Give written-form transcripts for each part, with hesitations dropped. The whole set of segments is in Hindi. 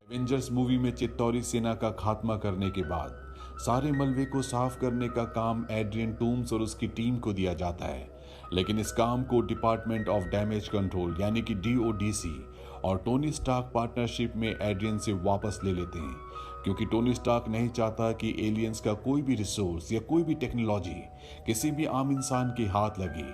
एवेंजर्स मूवी में चित्तौरी सेना का खात्मा करने के बाद सारे मलबे को साफ करने का काम एड्रियन टूम्स और उसकी टीम को दिया जाता है, लेकिन इस काम को डिपार्टमेंट ऑफ डैमेज कंट्रोल यानी कि डीओडीसी और टोनी स्टार्क पार्टनरशिप में एड्रियन से वापस ले लेते हैं, क्योंकि टोनी स्टार्क नहीं चाहता कि एलियंस का कोई भी रिसोर्स या कोई भी टेक्नोलॉजी किसी भी आम इंसान के हाथ लगे।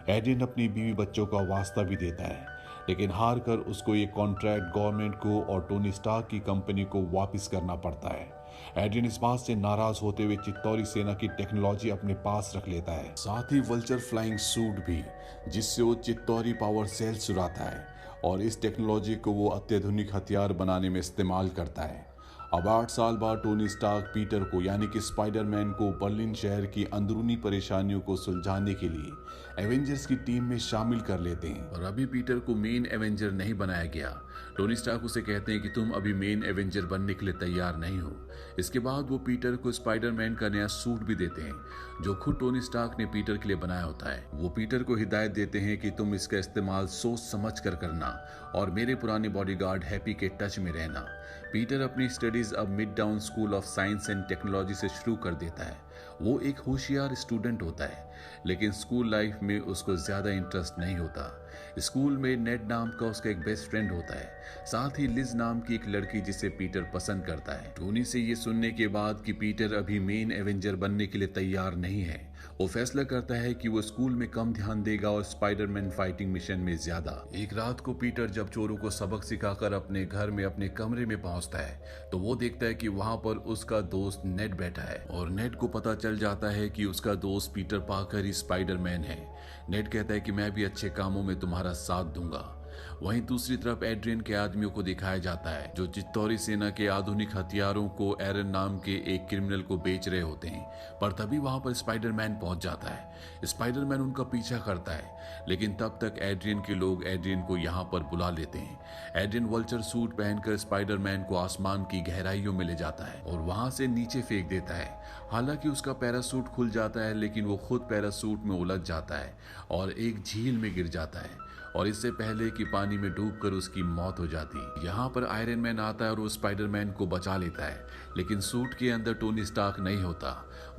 एड्रियन अपनी बीवी बच्चों का वास्ता भी देता है, लेकिन हार कर उसको ये कॉन्ट्रैक्ट गवर्नमेंट को और टोनी स्टार्क की कंपनी को वापस करना पड़ता है। एड्रियन इस बात से नाराज होते हुए चित्तौरी सेना की टेक्नोलॉजी अपने पास रख लेता है, साथ ही वल्चर फ्लाइंग सूट भी, जिससे वो चित्तौरी पावर सेल चुराता है और इस टेक्नोलॉजी को वो अत्याधुनिक हथियार बनाने में इस्तेमाल करता है। अब 8 साल बाद टोनी स्टार्क पीटर को यानी कि स्पाइडरमैन को बर्लिन शहर की अंदरूनी परेशानियों को सुलझाने के लिए एवेंजर्स की टीम में शामिल कर लेते हैं। और अभी पीटर को मेन एवेंजर नहीं बनाया गया। टोनी स्टार्क उसे कहते हैं कि तुम अभी मेन एवेंजर बनने के लिए तैयार नहीं हो। इसके बाद वो पीटर को स्पाइडरमैन का नया सूट भी देते हैं, जो खुद टोनी स्टार्क ने पीटर के लिए बनाया होता है। वो पीटर को हिदायत देते हैं कि तुम इसका इस्तेमाल सोच समझ कर करना और मेरे पुराने बॉडीगार्ड हैप्पी के टच में रहना। पीटर अपनी स्टडीज अब mid town school of science and technology से शुरू कर देता है। वो एक होशियार स्टूडेंट होता है, लेकिन स्कूल लाइफ में उसको ज्यादा इंटरेस्ट नहीं होता। स्कूल में नेड नाम का उसका एक बेस्ट फ्रेंड होता है, साथ ही लिज नाम की एक लड़की जिसे पीटर पसंद करता है। टोनी से ये सुनने के बाद कि पीटर अभी मेन एवेंजर बनने के लिए तैयार नहीं है, वो फैसला करता है कि वो स्कूल में कम ध्यान देगा और स्पाइडरमैन फाइटिंग मिशन में ज्यादा। एक रात को पीटर जब चोरों को सबक सिखाकर अपने घर में अपने कमरे में पहुंचता है, तो वो देखता है कि वहां पर उसका दोस्त नेड बैठा है और नेड को पता चल जाता है कि उसका दोस्त पीटर पाकर ही स्पाइडरमैन है। नेड कहता है कि मैं भी अच्छे कामों में तुम्हारा साथ दूंगा। वहीं दूसरी तरफ एड्रियन के आदमियों को दिखाया जाता है, जो चित्तौरी सेना के आधुनिक हथियारों को एरन नाम के एक क्रिमिनल को बेच रहे होते हैं। पर तभी वहां पर स्पाइडरमैन पहुंच जाता है। स्पाइडरमैन उनका पीछा करता है, लेकिन तब तक एड्रियन के लोग एड्रियन को यहां पर बुला लेते हैं। एड्रियन वल्चर सूट पहनकर स्पाइडरमैन को आसमान की गहराइयों में ले जाता है और वहां से नीचे फेंक देता है। हालांकि उसका पैरासूट खुल जाता है, लेकिन वो खुद पैरासूट में उलझ जाता है और एक झील में गिर जाता है, और इससे पहले कि पानी में डूबकर उसकी मौत हो जाती। यहाँ पर आयरन मैन आता है और वो स्पाइडरमैन को बचा लेता है, लेकिन सूट के अंदर टोनी स्टार्क नहीं होता,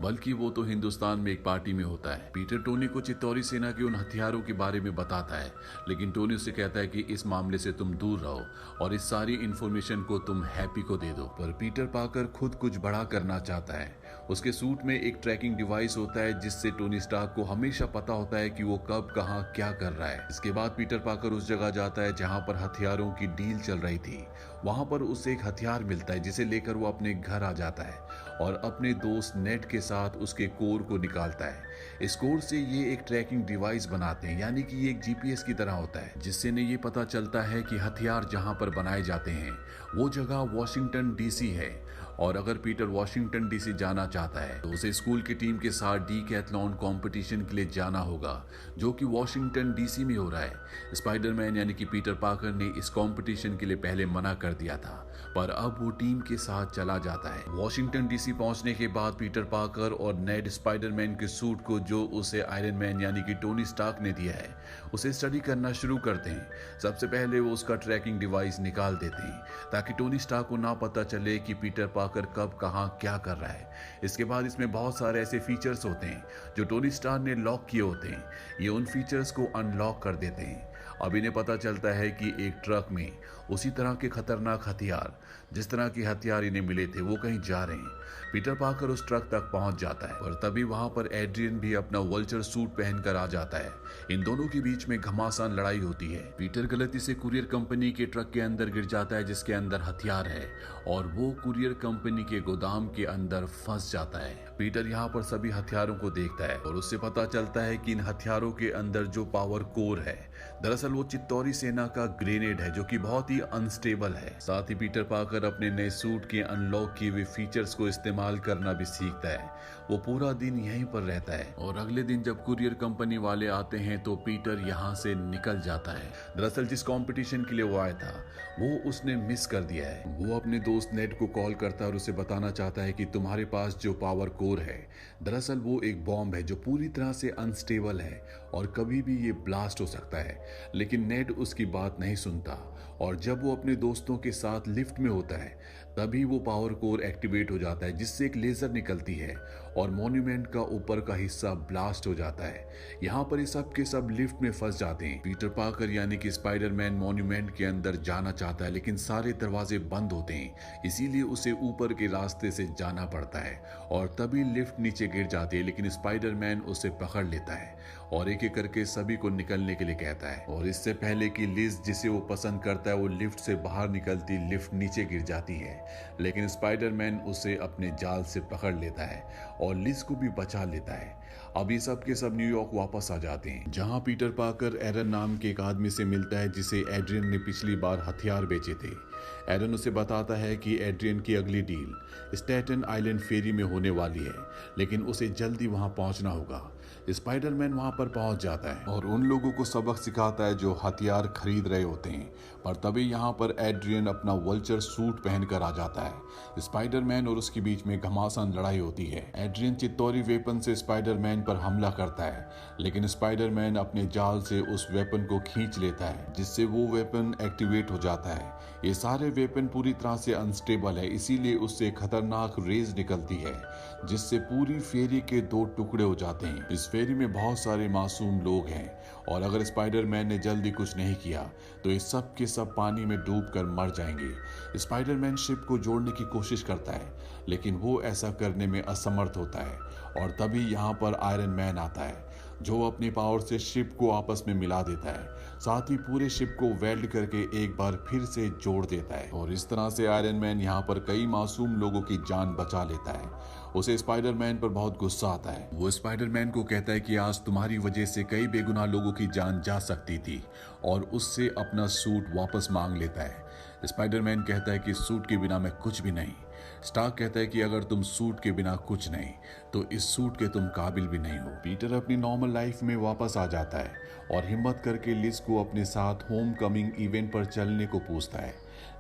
बल्कि वो तो हिंदुस्तान में एक पार्टी में होता है। पीटर टोनी को चित्तौरी सेना के उन हथियारों के बारे में बताता है, लेकिन टोनी उसे कहता है कि इस मामले से तुम दूर रहो और इस सारी इंफॉर्मेशन को तुम हैप्पी को दे दो। पर पीटर पाकर खुद कुछ बड़ा करना चाहता है। उसके सूट में एक ट्रैकिंग डिवाइस होता है, जिससे टोनी स्टार्क को हमेशा पता होता है कि वो कब कहाँ क्या कर रहा है। इसके बाद पीटर पाकर उस जगह जाता है जहां पर हथियारों की डील चल रही थी। वहां पर उसे एक हथियार मिलता है, जिसे लेकर वो अपने घर आ जाता है और अपने दोस्त नेट के साथ उसके कोर को निकालता है। इस कोर से ये एक ट्रैकिंग डिवाइस बनाते हैं, यानी कि ये एक जीपीएस की तरह होता है, जिससे ने ये पता चलता है कि हथियार जहां पर बनाए जाते हैं वो जगह वॉशिंगटन डीसी है। और अगर पीटर वॉशिंगटन डीसी जाना चाहता है तो उसे स्कूल की टीम के साथ डीकैथलॉन कंपटीशन के लिए जाना होगा, जो कि वॉशिंगटन डीसी में हो रहा है। स्पाइडरमैन यानी कि पीटर पाकर ने इस कंपटीशन के लिए पहले मना कर दिया था, पर अब वो टीम के साथ चला जाता है। वॉशिंगटन डीसी पहुंचने के बाद पीटर पाकर और नेड स्पाइडरमैन के सूट को, जो उसे आयरन मैन यानी कि टोनी स्टार्क ने दिया है, उसे स्टडी करना शुरू करते हैं। सबसे पहले वो उसका ट्रैकिंग डिवाइस निकाल देते हैं, ताकि टोनी स्टार्क को ना पता चले कि पीटर पाकर कब कहां क्या कर रहा है। इसके बाद इसमें बहुत सारे ऐसे फीचर्स होते हैं जो टोनी स्टार्क ने लॉक किए होते हैं। ये उन फीचर्स को अनलॉक कर देते हैं। अब इन्हें पता चलता है कि एक ट्रक में उसी तरह के खतरनाक हथियार, जिस तरह के हथियार इन्हें मिले थे, वो कहीं जा रहे हैं। पीटर पाकर उस ट्रक तक पहुंच जाता है और तभी वहां पर एड्रियन भी अपना वल्चर सूट पहनकर आ जाता है। इन दोनों के बीच में घमासान लड़ाई होती है। पीटर गलती से कुरियर कंपनी के ट्रक के अंदर गिर जाता है, जिसके अंदर हथियार है, और वो कुरियर कंपनी के गोदाम के अंदर फंस जाता है। पीटर यहाँ पर सभी हथियारों को देखता है और उससे पता चलता है कि इन हथियारों के अंदर जो पावर कोर है, दरअसल वो चित्तौरी सेना का ग्रेनेड है, जो कि बहुत ही अनस्टेबल है। साथ ही पीटर पाकर अपने नए सूट के अनलॉक किए हुए फीचर्स को इस्तेमाल करना भी सीखता है। वो पूरा दिन यहीं पर रहता है और अगले दिन जब कुरियर कंपनी वाले आते हैं तो पीटर यहाँ से निकल जाता है। दरअसल जिस कंपटीशन के लिए वो आया था वो उसने मिस कर दिया है। वो अपने दोस्त नेड को कॉल करता है और उसे बताना चाहता है कि तुम्हारे पास जो पावर कोर है दरअसल वो एक बॉम्ब है जो पूरी तरह से अनस्टेबल है और कभी भी ये ब्लास्ट हो सकता है। लेकिन नेड उसकी बात नहीं सुनता और जब वो अपने दोस्तों के साथ लिफ्ट में होता है तभी वो पावर कोर एक्टिवेट हो जाता है जिससे एक लेजर निकलती है और मॉन्यूमेंट का ऊपर का हिस्सा ब्लास्ट हो जाता है। यहाँ पर ये सब के सब लिफ्ट में फंस जाते हैं। पीटर पार्कर यानी कि स्पाइडरमैन मॉन्यूमेंट के अंदर जाना चाहता है लेकिन सारे दरवाजे बंद होते हैं, इसीलिए उसे ऊपर के रास्ते से जाना पड़ता है और तभी लिफ्ट नीचे गिर जाती है। लेकिन स्पाइडरमैन उसे पकड़ लेता है और एक एक करके सभी को निकलने के लिए कहता है और इससे पहले कि लिज जिसे वो पसंद करता है वो लिफ्ट से बाहर निकलती, लिफ्ट नीचे गिर जाती है। लेकिन स्पाइडरमैन उसे अपने जाल से पकड़ लेता है और लिज को भी बचा लेता है। अब ये सब के सब न्यूयॉर्क वापस आ जाते हैं जहां पीटर पार्कर एरन नाम के एक आदमी से मिलता है जिसे एड्रियन ने पिछली बार हथियार बेचे थे। एरन उसे बताता है कि एड्रियन की अगली डील स्टैटन आइलैंड फेरी में होने वाली है लेकिन उसे जल्दी वहां पहुंचना होगा। स्पाइडरमैन वहां पर पहुंच जाता है और उन लोगों को सबक सिखाता है जो हथियार खरीद रहे होते हैं। पर तभी यहाँ पर एड्रियन अपना वल्चर सूट पहनकर आ जाता है। स्पाइडरमैन और उसके बीच में घमासान लड़ाई होती है। एड्रियन चित्तौरी वेपन से स्पाइडरमैन पर हमला करता है लेकिन स्पाइडरमैन अपने जाल से उस वेपन को खींच लेता है जिससे वो वेपन एक्टिवेट हो जाता है। ये सारे वेपन पूरी तरह से अनस्टेबल है, इसीलिए उससे खतरनाक रेज निकलती है जिससे पूरी फेरी के 2 टुकड़े हो जाते हैं। इस फेरी में बहुत सारे मासूम लोग हैं और अगर स्पाइडरमैन ने जल्दी कुछ नहीं किया तो ये सब के सब पानी में डूबकर मर जाएंगे। स्पाइडरमैन शिप को जोड़ने की कोशिश करता है लेकिन वो ऐसा करने में असमर्थ होता है और तभी यहाँ पर आयरन मैन आता है जो अपनी पावर से शिप को आपस में मिला देता है, साथ ही पूरे शिप को वेल्ड करके एक बार फिर से जोड़ देता है और इस तरह से आयरन मैन यहाँ पर कई मासूम लोगों की जान बचा लेता है। उसे स्पाइडरमैन पर बहुत गुस्सा आता है। वो स्पाइडरमैन को कहता है कि आज तुम्हारी वजह से कई बेगुनाह लोगों की जान जा सकती थी और उससे अपना सूट वापस मांग लेता है। स्पाइडरमैन कहता है कि सूट के बिना मैं कुछ भी नहीं। स्टार्क कहता है कि अगर तुम सूट के बिना कुछ नहीं तो इस सूट के तुम काबिल भी नहीं हो। पीटर अपनी नॉर्मल लाइफ में वापस आ जाता है और हिम्मत करके लिज को अपने साथ होम कमिंग इवेंट पर चलने को पूछता है।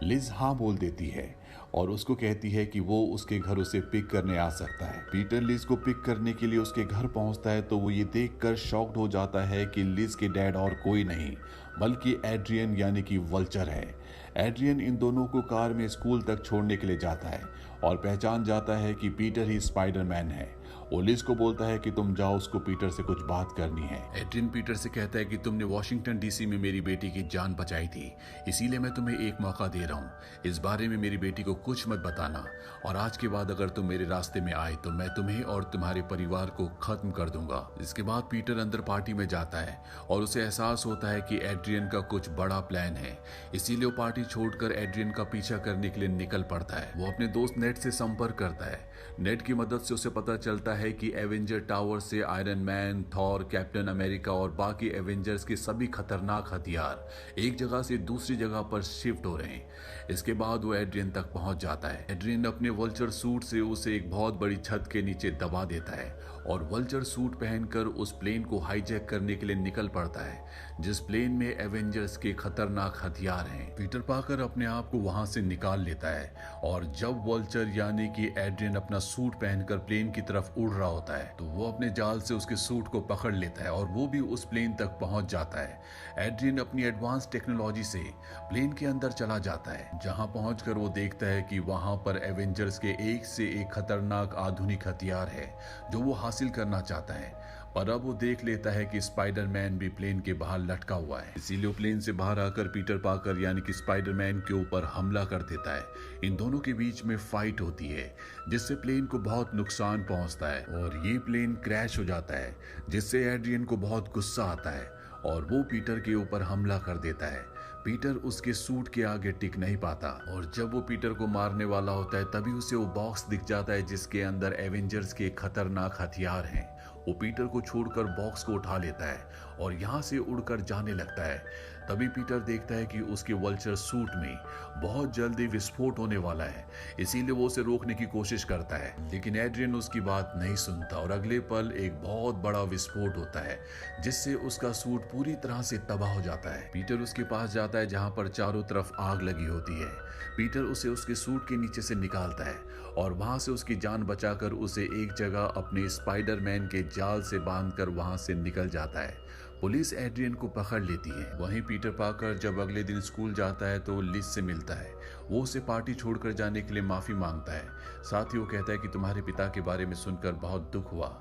लिज हाँ बोल देती है और उसको कहती है कि वो उसके घर उसे पिक करने आ सकता है। पीटर लिज को पिक करने के लिए उसके घर पहुंचता है तो वो ये देखकर शॉक्ड हो जाता है कि लिज के डैड और कोई नहीं बल्कि एड्रियन यानी कि वल्चर है। एड्रियन इन दोनों को कार में स्कूल तक छोड़ने के लिए जाता है और पहचान जाता है कि पीटर ही स्पाइडरमैन है। वो लिज को बोलता है कि तुम जाओ, उसको पीटर से कुछ बात करनी है। एड्रियन पीटर से कहता है कि तुमने वॉशिंगटन डीसी में मेरी बेटी की जान बचाई थी, इसीलिए मैं तुम्हें एक मौका दे रहा हूँ। इस बारे में मेरी बेटी को कुछ मत बताना और आज के बाद अगर तुम मेरे रास्ते में आए तो मैं तुम्हें और तुम्हारे परिवार को खत्म कर दूंगा। इसके बाद पीटर अंदर पार्टी में जाता है और उसे एहसास होता है कि एड्रियन का कुछ बड़ा प्लान है, इसीलिए वो पार्टी छोड़कर एड्रियन का पीछा करने के लिए निकल पड़ता है। वो अपने दोस्त नेड से संपर्क करता है। नेड की मदद से उसे पता चलता है कि एवेंजर टावर से iron man, Thor, captain America और बाकी एवेंजर्स के सभी खतरनाक हथियार एक जगह से दूसरी जगह पर शिफ्ट हो रहे हैं। इसके बाद वो एड्रियन तक पहुंच जाता है। एड्रियन अपने वल्चर सूट से उसे एक बहुत बड़ी छत के नीचे दबा देता है और वल्चर सूट पहनकर उस प्लेन को हाईजैक करने के लिए निकल पड़ता है जिस प्लेन में एवेंजर्स के खतरनाक हथियार हैं। पीटर पार्कर अपने आप को वहां से निकाल लेता है और जब वल्चर यानी कि एड्रियन अपना सूट पहनकर प्लेन की तरफ उड़ रहा होता है तो वो अपने जाल से उसके सूट को पकड़ लेता है और वो भी उस प्लेन तक पहुंच जाता है। एड्रियन अपनी एडवांस टेक्नोलॉजी से प्लेन के अंदर चला जाता है जहां पहुंचकर वो देखता है कि वहां पर एवेंजर्स के एक से एक खतरनाक आधुनिक हथियार है जो वो हासिल करना चाहता है। पर अब वो देख लेता है कि स्पाइडरमैन भी प्लेन के बाहर लटका हुआ है, इसीलिए वो प्लेन से बाहर आकर पीटर पार्कर यानी कि स्पाइडरमैन के ऊपर हमला कर देता है। इन दोनों के बीच में फाइट होती है जिससे प्लेन को बहुत नुकसान पहुंचता है और ये प्लेन क्रैश हो जाता है जिससे एड्रियन को बहुत गुस्सा आता है और वो पीटर के ऊपर हमला कर देता है। पीटर उसके सूट के आगे टिक नहीं पाता और जब वो पीटर को मारने वाला होता है तभी उसे वो बॉक्स दिख जाता है जिसके अंदर एवेंजर्स के खतरनाक हथियार हैं। वो पीटर को छोड़कर बॉक्स को उठा लेता है और यहाँ से उड़कर जाने लगता है। तभी पीटर देखता है कि उसके वल्चर सूट में बहुत जल्दी विस्फोट होने वाला है, इसीलिए वो उसे रोकने की कोशिश करता है, लेकिन एड्रियन उसकी बात नहीं सुनता और अगले पल एक बहुत बड़ा विस्फोट होता है जिससे उसका सूट पूरी तरह से तबाह हो जाता है। पीटर उसके पास जाता है जहां पर चारों तरफ आग लगी होती है। पीटर उसे उसके सूट के नीचे से निकालता है और वहां से उसकी जान बचाकर उसे एक जगह अपने स्पाइडरमैन के जाल से बांधकर वहां से निकल जाता है। पुलिस एड्रियन को पकड़ लेती है। वहीं पीटर पार्कर जब अगले दिन स्कूल जाता है तो लिज से मिलता है। वो उसे पार्टी छोड़कर जाने के लिए माफी मांगता है। साथ ही वो कहता है कि तुम्हारे पिता के बारे में सुनकर बहुत दुख हुआ।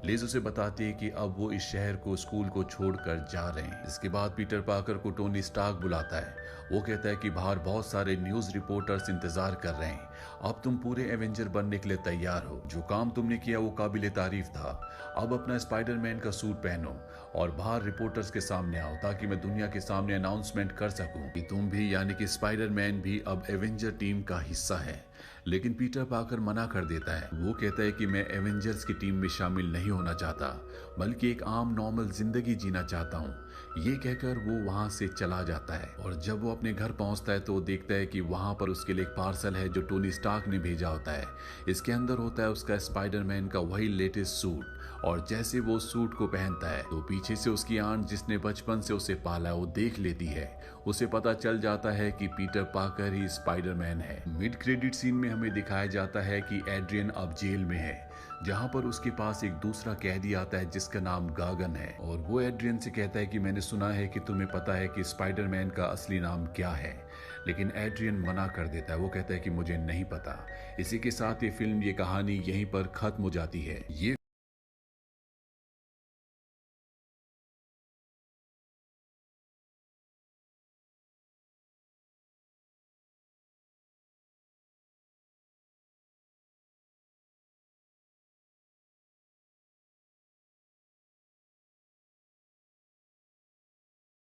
लिज उसे बताती है कि अब वो इस शहर को, स्कूल को छोड़कर जा रहे हैं। इसके बाद पीटर पार्कर को टोनी स्टार्क बुलाता है। वो कहता है कि बाहर बहुत सारे न्यूज रिपोर्टर्स इंतजार कर रहे हैं। अब तुम पूरे एवेंजर बनने के लिए तैयार हो। जो काम तुमने किया वो काबिले तारीफ था। अब अपना स्पाइडरमैन का सूट पहनो और बाहर रिपोर्टर्स के सामने आओ ताकि मैं दुनिया के सामने अनाउंसमेंट कर सकूं कि तुम भी, यानी कि स्पाइडरमैन भी अब एवेंजर टीम का हिस्सा है। लेकिन पीटर पार्कर मना कर देता है। वो कहता है कि मैं एवेंजर्स की टीम में शामिल नहीं होना चाहता, बल्कि एक आम नॉर्मल जिंदगी जीना चाहता हूँ। ये कहकर वो वहां से चला जाता है और जब वो अपने घर पहुंचता है तो वो देखता है कि वहां पर उसके लिए एक पार्सल है जो टोनी स्टार्क ने भेजा होता है। इसके अंदर होता है उसका स्पाइडरमैन का वही लेटेस्ट सूट, और जैसे वो सूट को पहनता है तो पीछे से उसकी आंट, जिसने बचपन से उसे पाला, वो देख लेती है। उसे पता चल जाता है कि पीटर पार्कर ही स्पाइडरमैन है। मिड क्रेडिट सीन में हमें दिखाया जाता है कि एड्रियन अब जेल में है, जहां पर उसके पास एक दूसरा कैदी आता है जिसका नाम गागन है, और वो एड्रियन से कहता है कि मैंने सुना है कि तुम्हें पता है कि स्पाइडरमैन का असली नाम क्या है। लेकिन एड्रियन मना कर देता है। वो कहता है कि मुझे नहीं पता। इसी के साथ ये फिल्म, ये कहानी यहीं पर खत्म हो जाती है। ये